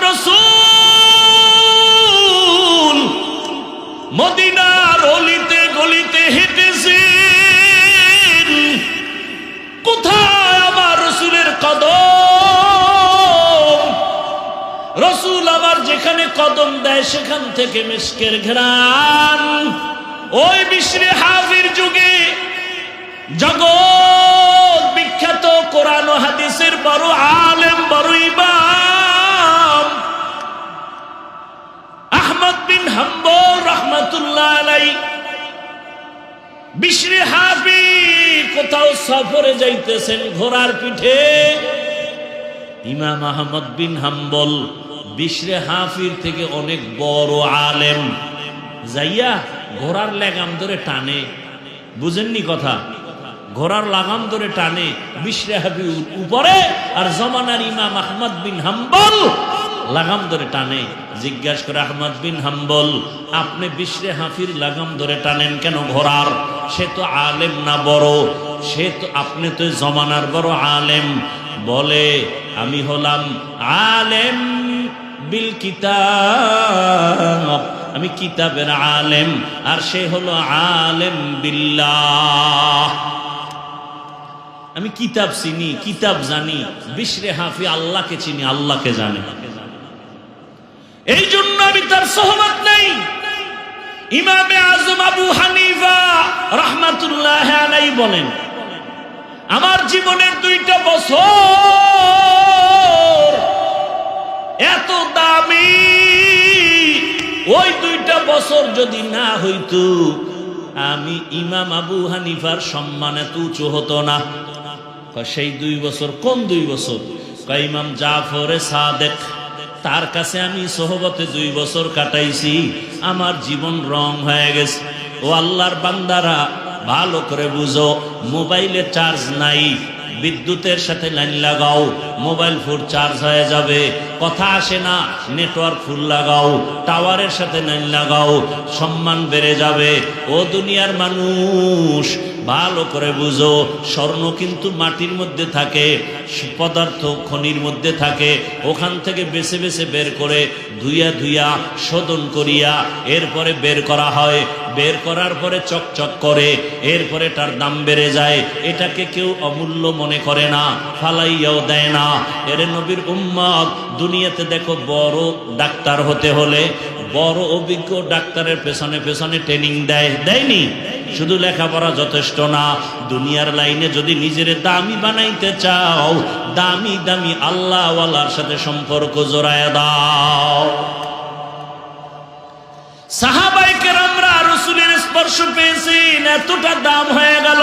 রাসূল মদিনার অলিতে গলিতে হেঁটেছেন, কোথায় আমার রাসূলের কদম? রাসূল আবার যেখানে কদম দেয় সেখান থেকে মিশকের ঘ্রাণ। ওই বিশরে হাফির যুগে জগৎ বিখ্যাত কোরআন ও হাদিসের বড় আলেম, বড় ইমাম আহমদ বিন হাম্বল রাহমাতুল্লাহ আলাইহি বিশরে হাফি কোথাও সফরে যাইতেছেন ঘোড়ার পিঠে। ইমাম আহমদ বিন হাম্বল বিশরে হাফির থেকে অনেক বড় আলেম, যাইয়া ঘোড়ার লাগাম ধরে টানে। বুঝেননি কথা? ঘোড়ার লাগাম ধরে টানে বিশরে হাফি উপরে, আর জমানার ইমাম আহমদ বিন হাম্বল লাগাম ধরে টানে। জিজ্ঞাসা করে আহমদ বিন হাম্বল, আপনি বিশরে হাফির লাগাম ধরে টানেন কেন ঘোড়ার? সে তো আলেম না বড়, সে তো, আপনি তো জমানার বড় আলেম। বলে, আমি হলাম আলেম বিল কিতাব, আমি কিতাবের আলেম, আর সে হলো আলেম বিল্লাহ। আমি কিতাব চিনি, কিতাব জানি, বিশরে হাফি আল্লাহকে চিনি, আল্লাহকে জানে। এই জন্য আমি তার সোহবত নেই। ইমামে আজম আবু হানিফা রাহমাতুল্লাহ আলাইহি বলেন, আমার জীবনের 2টা বছর এত দামি, ওই 2টা বছর যদি না হইতো আমি ইমাম আবু হানিফার সম্মান এত উঁচু হতো না। সেই 2 বছর কোন 2 বছর? ইমাম জাফরে সাদেক, তার কাছে আমি সোহবতে 2 বছর কাটাইছি, আমার জীবন রং হয়ে গেছে। ও আল্লাহর বান্দারা, ভালো করে বুঝো, মোবাইলে চার্জ নাই, বিদ্যুতের সাথে লাইন লাগাও, মোবাইল ফুল চার্জ হয়ে যাবে। কথা আসে না, নেটওয়ার্ক ফুল লাগাও, টাওয়ারের সাথে লাইন লাগাও, সম্মান বেড়ে যাবে। ও দুনিয়ার মানুষ, ভালো করে বুঝো, স্বর্ণ কিন্তু মাটির মধ্যে থাকে, পদার্থ খনির মধ্যে থাকে, ওখান থেকে বেছে বেছে বের করে ধুইয়া ধুইয়া শোধন করিয়া এরপরে বের করা হয়। বের করার পরে চকচক করে, এরপরে তার দাম বেড়ে যায়। এটাকে কেউ অমূল্য মনে করে না, ফালাইয়াও দেয় না। এর নবীর উম্মত, দুনিয়াতে দেখো, বড় ডাক্তার হতে হলে বড় অভিজ্ঞ ডাক্তারের পেছনে পেছনে ট্রেনিং দেয়, দেয়নি? শুধু লেখাপড়া যথেষ্ট না, দুনিয়ার লাইনে যদি নিজের দামি বানাইতে চাও, দামি দামি আল্লাহওয়ালার সাথে সম্পর্ক জোড়ায় দাও। সাহাবায়ে কেরামরা রাসূলের স্পর্শ পেয়েছেন, এতটা দাম হয়ে গেল।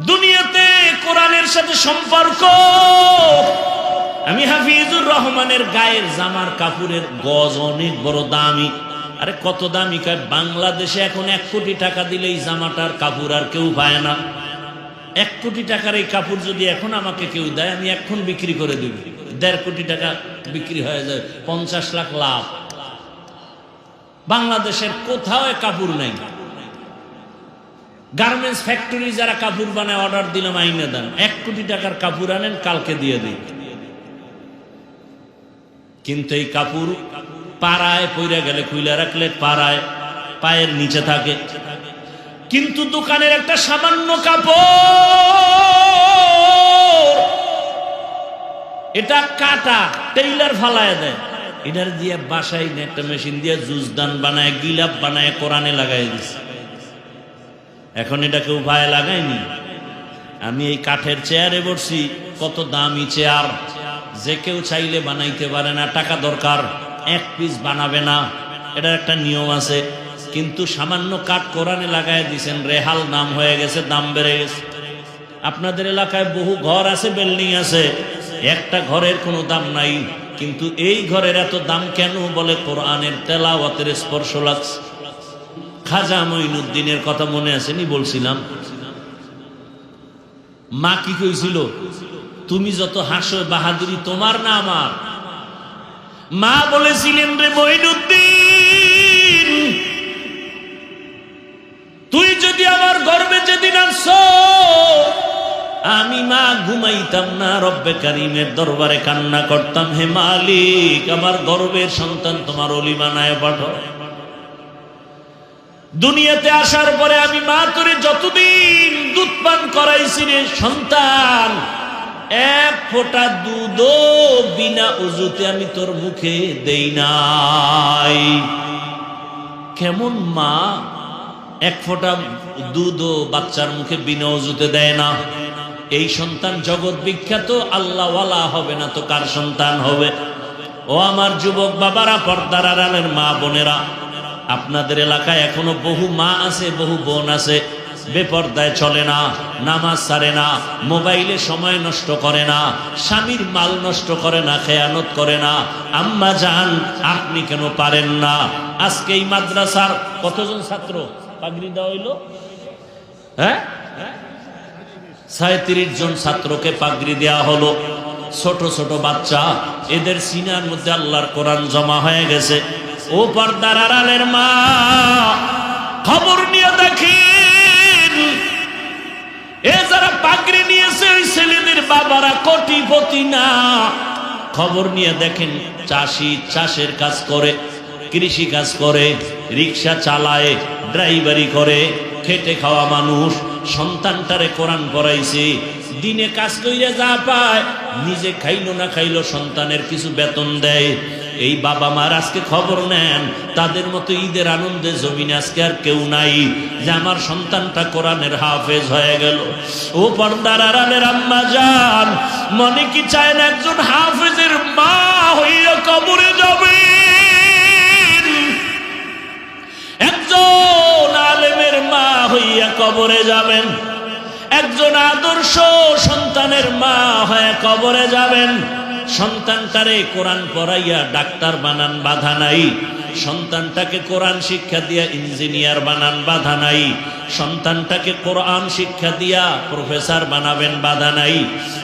দুনিয়াতে কোরআনের সাথে সম্পর্ক। আমি হাফিজুর রহমানের গায়ের জামার কাপড়ের গজ অনেক বড় দামি। আরে কত দামি? বাংলাদেশে এখন 1 কোটি টাকা দিলেই জামাটার কাপড় আর কেউ পায় না। 1 কোটি টাকার এই কাপড় যদি এখন আমাকে কেউ দেয়, আমি এখন বিক্রি করে দেব। 1.5 কোটি টাকা বিক্রি হয়ে যায়, 50 লাখ লাভ। বাংলাদেশের কোথাও কাপড় নাই। গার্মেন্টস ফ্যাক্টরি যারা কাপড় বানায়, অর্ডার দিলাম আইনে দেন, 1 কোটি টাকার কাপড় আনেন, কালকে দিয়ে দিই। কিন্তু এই কাপড় পাড়ায় পইরা গেলে খুইলা রাখলে পাড়ায় পায়ের নিচে থাকে। কিন্তু দোকানের একটা সামান্য কাপড়, এটা কাটা, টেইলার ফালায় দেয়, এটার দিয়ে বাসায় একটা মেশিন দিয়ে জুসদান বানায়, গিলাপ বানায়, কোরআনে লাগাই দিছে। এখন এটা কেউ ভাই লাগায়নি। আমি এই কাঠের চেয়ারে বসছি, কত দামি চেয়ার, যে কেউ চাইলে বানাইতে পারে না, টাকা দরকার, 1 পিস বানাবে না, এটার একটা নিয়ম আছে। কিন্তু সামান্য কাঠ কোরআনে লাগাই দিয়েছেন, রেহাল নাম হয়ে গেছে, দাম বেড়ে গেছে। আপনাদের এলাকায় বহু ঘর আছে, বিল্ডিং আছে, একটা ঘরের কোনো দাম নাই, কিন্তু এই ঘরের এত দাম কেন? বলে কোরআনের তেলাওয়াতের স্পর্শ লাগছে। খাজা মঈনুদ্দিনের কথা মনে আসেনি? বলছিলাম, মা কি কইছিল? তুমি যত হাসো বাহাদুরি তোমার না আমার। মা বলেছিলেন, রে মঈনুদ্দিন, তুই যদি আমার গর্বে যেদিন আসছো, আমি মা ঘুমাইতাম না, রব্বে কারিমের দরবারে কান্না করতাম, হে মালিক আমার গর্বের সন্তান তোমার ওলি বানায় পাঠাও। দুনিয়াতে আসার পরে আমি মা তোরে যতদিন দুধ পান করাইছি রে সন্তান, এক ফোঁটা দুধও বিনা উজুতে আমি তোর মুখে দেই নাই। কেমন মা এক ফোঁটা দুধও বাচ্চার মুখে বিনা উজুতে দেয় না? এই সন্তান জগৎ বিখ্যাত, আল্লাহওয়ালা হবে না তো কার সন্তান হবে? ও আমার যুবক বাবারা, পর্দার আড়ালের মা বোনেরা, আপনাদের এলাকায় এখনো বহু মা আছে, বহু বোন আছে, বেপর্দায় চলে না, নামাজ ছাড়ে না, মোবাইলে সময় নষ্ট করে না, স্বামীর মাল নষ্ট করে না, খেয়ানত করে না। আম্মা জান, আপনি কেন পারেন না? আজকে এই মাদ্রাসার কতজন ছাত্র পাগড়ি দেওয়া হইল? হ্যাঁ, 37 জন ছাত্রকে পাগড়ি দেওয়া হলো। ছোট ছোট বাচ্চা, এদের সিনার মধ্যে আল্লাহর কোরআন জমা হয়ে গেছে। ও পর্দার আড়ালের মা, খবর নিয়ে দেখেন, এ যারা পাগড়ি নিয়েছে ওই ছেলেদের বাবারা কোটিপতি না। খবর নিয়ে দেখেন, চাষি চাষের কাজ করে, কৃষি কাজ করে, রিক্সা চালায়, ড্রাইভারি করে, খেটে খাওয়া মানুষ। সন্তানটারে কোরআন পড়াইছে, দিনে কাজ কইরা যা পায়, নিজে খাইলো না খাইলো সন্তানের কিছু বেতন দেয়। এই বাবা মার আজকে খবর নেন, তাদের মতো ঈদের আনন্দে জমিনে আজকে আর কেউ নাই যে আমার সন্তানটা কোরআনের হাফেজ হয়ে গেল। ও পর্দার আড়ালের আম্মা জান, মনে কি চায় না একজন হাফেজের মা হইয়া কবরে যাবে? একজন আলেমের মা হইয়া কবরে যাবেন, একজন আদর্শ সন্তানের মা হয়ে কবরে যাবেন। সন্তানটারে কোরআন পড়াইয়া ডাক্তার বানান, বাধা নাই। সন্তানটাকে কোরআন শিক্ষা দিয়া ইঞ্জিনিয়ার বানান, বাধা নাই। সন্তানটাকে কোরআন শিক্ষা দিয়া প্রফেসর বানাবেন, বাধা নাই।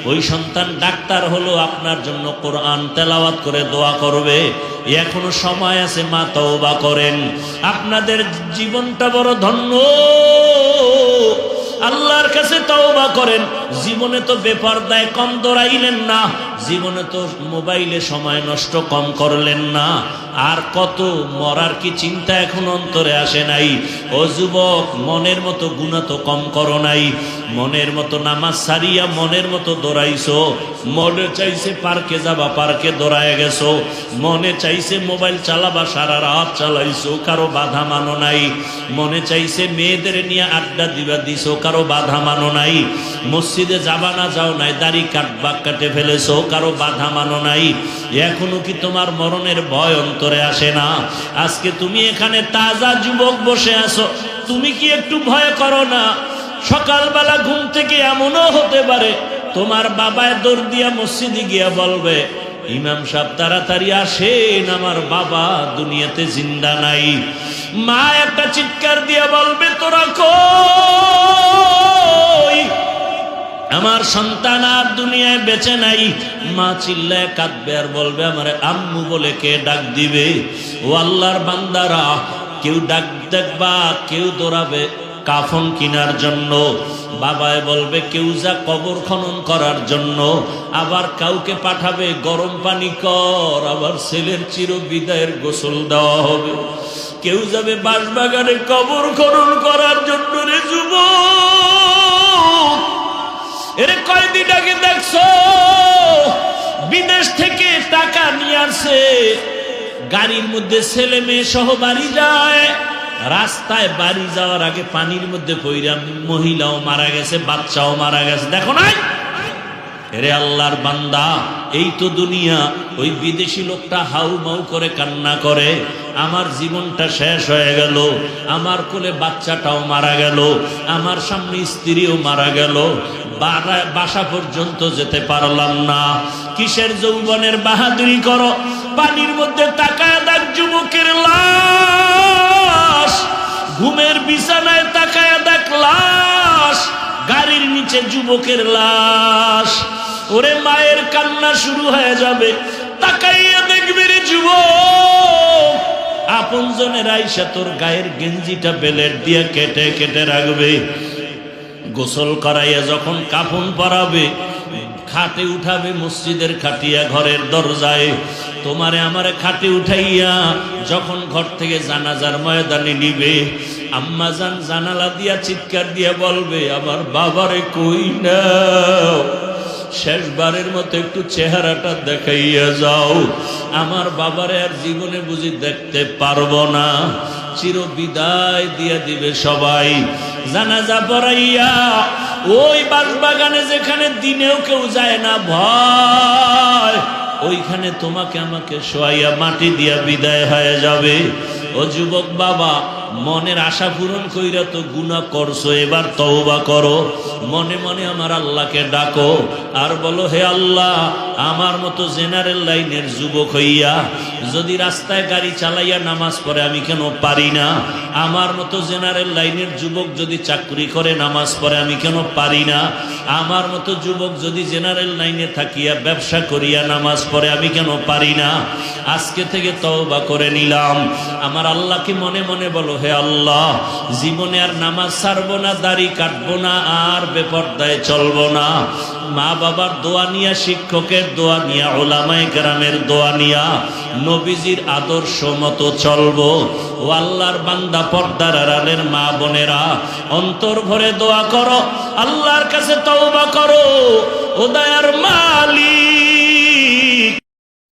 ওই সন্তান ডাক্তার হলো আপনার জন্য কোরআন তেলাওয়াত করে দোয়া করবে। এখনো সময় আছে, মা তওবা করেন। আপনাদের জীবনটা বড় ধন্য, আল্লাহর কাছে তওবা করেন। জীবনে তো বেপরদায় কম দৌড়াইলেন না, জীবনে তো মোবাইলে সময় নষ্ট কম করলেন না। আর কত মরার কি চিন্তা এখন অন্তরে আসে নাই? ও যুবক, মনের মতো গুনাহ তো কম করো নাই, মনের মতো নামাজ সারিয়া মনের মতো দৌড়াইছো। মনে চাইছে পার্কে যাবা, পার্কে দৌড়ায় গেছো। মনে চাইছে মোবাইল চালাবা, সারা রাত চালাইছো, কারো বাধা মানো নাই। মনে চাইছে মেয়েদের নিয়ে আড্ডা দিবা, দিছো, কারো বাধা মানো নাই। মসজিদে যাবা না, যাও নাই, দাড়ি কাটবা, কাটে ফেলেছো, কারো বাধা মানো নাই। এখনো কি তোমার মরণের ভয় অন্তরে আসে না? আজকে তুমি এখানে তাজা যুবক বসে আছো, তুমি কি একটু ভয় করো না? সকালবেলা ঘুম থেকে এমনও হতে পারে তোমার বাবায় দৌড় দিয়া মসজিদে গিয়া বলবে, ইমাম সাহেব তাড়াতাড়ি আসেন, আমার বাবা দুনিয়াতে জিন্দা নাই। মা একটা চিৎকার দিয়া বলবে, তোরা কই? আমার সন্তান আর দুনিয়ায় বেঁচে নাই। মা চিল্লায় কাঁদবে আর বলবে, আমার আম্মু বলে কে ডাক দিবে? ও আল্লাহর বান্দারা, কেউ ডাক দেখবা, কেউ দৌড়াবে কাফন কিনার জন্য, বাবায় বলবে কেউ যা কবর খনন করার জন্য, আবার কাউকে পাঠাবে গরম পানি কর, আবার ছেলের চির বিদায়ের গোসল দেওয়া হবে। কেউ যাবে বাঁশবাগানে কবর খনন করার জন্য। রে যুবক, এরে কয়দিনটাকে দেখছো বিদেশ থেকে টাকা নিয়ে আসে, গাড়ির মধ্যে ছেলে মেয়ে সহ বাড়ি যায়। রাস্তায় বাড়ি যাওয়ার আগে পানির মধ্যে পইরা মহিলাও মারা গেছে, বাচ্চাও মারা গেছে। দেখো নাই? রে আল্লাহর বান্দা, এই তো দুনিয়া। ওই বিদেশি লোকটা হাউ মাউ করে কান্না করে, আমার জীবনটা শেষ হয়ে গেল, আমার কোলে বাচ্চাটাও মারা গেল, আমার সামনে স্ত্রীও মারা গেল, বাসা পর্যন্ত যেতে পারলাম না। কিসের যৌবনের বাহাদুরি করো? পানির মধ্যে তাকায় দেখ যুবকের লাশ, ঘুমের বিছানায় তাকায় দেখ লাশ, গাড়ির নিচে যুবকের লাশ। ওরে মায়ের কান্না শুরু হয়ে যাবে, তাকাইয়া দেখবি রে যুবক, আপনজনের আইসা তোর গায়ের গেঞ্জিটা বেলেট দিয়ে কেটে কেটে রাখবে। গোসল করাইয়া যখন কাফন পরাবে, খাটে উঠাবে, মসজিদের খাটিয়া ঘরের দরজায় তোমারে আমারে খাটে উঠাইয়া যখন ঘর থেকে জানাজার ময়দানে নিবে, আম্মা জান জানালা দিয়া চিৎকার দিয়া বলবে, আমার বাবারে কই নাও, শেষবারের মতো একটু চেহারাটা দেখাইয়া যাও, আমার বাবারে আর জীবনে বুঝি দেখতে পারবো না। চির বিদায় দিয়া দিবে সবাই। জানাজা পড়াইয়া ওই বাঁশবাগানে যেখানে দিনেও কেউ যায় না ভয়, ওইখানে তোমাকে আমাকে শোয়াইয়া মাটি দিয়া বিদায় হয়ে যাবে। ও যুবক বাবা, মনের আশা পূরণ কইরা তো গুনাহ করছো, এবার তওবা করো, মনে মনে আমার আল্লাহকে ডাকো আর বলো, হে আল্লাহ, আমার মতো জেনারেল লাইনের যুবক হইয়া যদি রাস্তায় গাড়ি চালাইয়া নামাজ পড়ে আমি কেন পারি না? আমার মতো জেনারেল লাইনের যুবক যদি চাকরি করে নামাজ পড়ে আমি কেন পারি না? আমার মতো যুবক যদি জেনারেল লাইনে থাকিয়া ব্যবসা করিয়া নামাজ পড়ে আমি কেন পারি না? আজকে থেকে তওবা করে নিলাম। আমার আল্লাহকে মনে মনে বলো, হে আল্লাহ, জীবনে আর নামাজ ছাড়বো না, দাড়ি কাটবো না, আর বেপরদায় চলবো না। মা বাবার দোয়া নিয়া, শিক্ষকের দোয়া নিয়া, ওলামায়ে কেরামের দোয়া নিয়া নবীজির আদর্শ মতো চলবো। ও আল্লাহর বান্দা, পর্দার আড়ালের মা বোনেরা, অন্তর ভরে দোয়া করো, আল্লাহর কাছে তওবা করো। ও দয়ার মালিক,